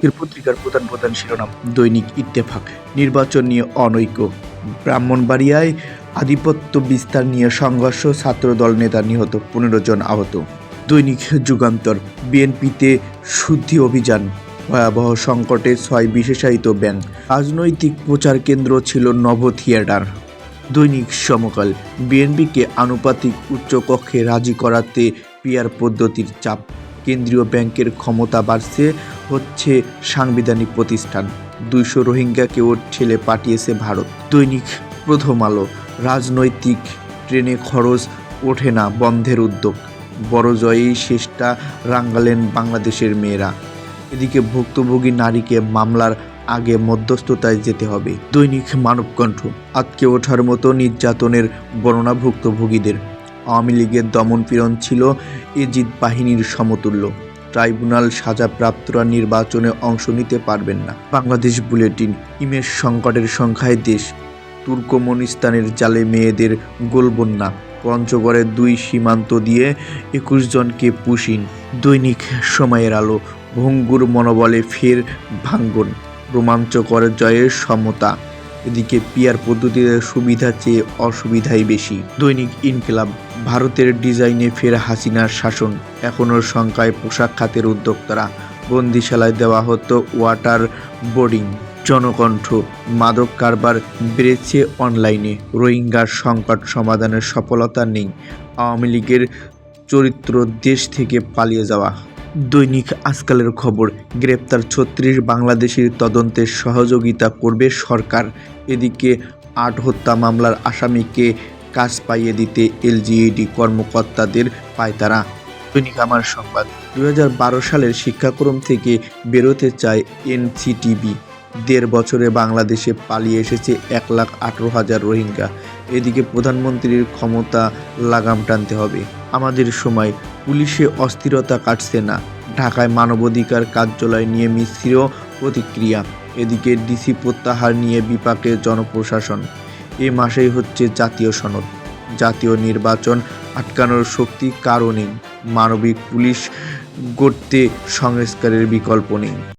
এর পত্রিকার প্রধান প্রধান শিরোনাম: দৈনিক ইত্তেফাক, নির্বাচন নিয়ে অনৈক্য, ব্রাহ্মণবাড়িয়ায় আধিপত্য বিস্তার নিয়ে সংঘর্ষ, ছাত্রদল নেতা নিহত, 15 জন আহত। দৈনিক যুগান্তর, বিএনপিতে শুদ্ধি অভিযান, ভয়াবহ সংকটে 6 বিশেষায়িত ব্যাংক, রাজনৈতিক প্রচার কেন্দ্র ছিল নভ থিয়েটার। দৈনিক সমকাল, বিএনপিকে আনুপাতিক উচ্চকক্ষে রাজি করাতে পিআর পদ্ধতির চাপ, কেন্দ্রীয় ব্যাংকের ক্ষমতা বাড়ছে, হচ্ছে সাংবিধানিক প্রতিষ্ঠান, 200 রোহিঙ্গাকেও ঠেলে পাঠিয়েছে ভারত। দৈনিক প্রথম আলো, রাজনৈতিক ট্রেনে খরচ ওঠে না বন্ধের উদ্যোগ, বড় জয়েই শেষটা রাঙালেন বাংলাদেশের মেয়েরা। এদিকে ভুক্তভোগী নারীকে মামলার আগে মধ্যস্থতায় যেতে হবে। দৈনিক মানবকণ্ঠ, আটকে ওঠার মতো নির্যাতনের বর্ণনা ভুক্তভোগীদের, আওয়ামী লীগের দমনপীড়ন ছিল এজিদ বাহিনীর সমতুল্য, ট্রাইব্যুনাল সাজাপ্রাপ্তরা নির্বাচনে অংশ নিতে পারবেন না। বাংলাদেশ বুলেটিন, ইমেজ সংকটের সংখ্যায় দেশ, তুর্কমেনিস্তানের জালে মেয়েদের গোলবন্যা, পঞ্চগড়ের 2 সীমান্ত দিয়ে 21 জনকে পুশিন। দৈনিক সময়ের আলো, ভঙ্গুর মনোবলে ফের ভাঙ্গন, রোমাঞ্চকর জয়ের সমতা। এদিকে পিআর পদ্ধতিতে সুবিধা চেয়ে অসুবিধাই বেশি। দৈনিক ইনকিলাব, ভারতের ডিজাইনে ফের হাসিনার শাসন, এখনও শঙ্কায় পোশাক খাতের উদ্যোক্তারা, বন্দিশালায় দেওয়া হতো ওয়াটার বোর্ডিং। জনকণ্ঠ, মাদক কারবার বেড়েছে অনলাইনে, রোহিঙ্গার সংকট সমাধানের সফলতা নেই, আওয়ামী লীগের চরিত্র দেশ থেকে পালিয়ে যাওয়া। দৈনিক আজকালের খবর, গ্রেপ্তার 36 বাংলাদেশির তদন্তে সহযোগিতা করবে সরকার। এদিকে 8 হত্যা মামলার আসামিকে কাজ পাইয়ে দিতে এলজিইডি কর্মকর্তাদের পায়তারা। দৈনিক আমার সংবাদ, 2012 সালের শিক্ষাক্রম থেকে বেরোতে চায় এনসিটিবি, 1.5 বছরে বাংলাদেশে পালিয়ে এসেছে 1,18,000 রোহিঙ্গা। এদিকে প্রধানমন্ত্রীর ক্ষমতা লাগাম টানতে হবে। আমাদের সময়, পুলিশে অস্থিরতা কাটছে না, ঢাকায় মানবাধিকার কার্যালয় নিয়ে মিশ্র প্রতিক্রিয়া। এদিকে ডিসি প্রত্যাহার নিয়ে বিপাকে জনপ্রশাসন। এ মাসেই হচ্ছে জাতীয় সনদ, জাতীয় নির্বাচন আটকানোর শক্তি কারও নেই, মানবিক পুলিশ গড়তে সংস্কারের বিকল্প নেই।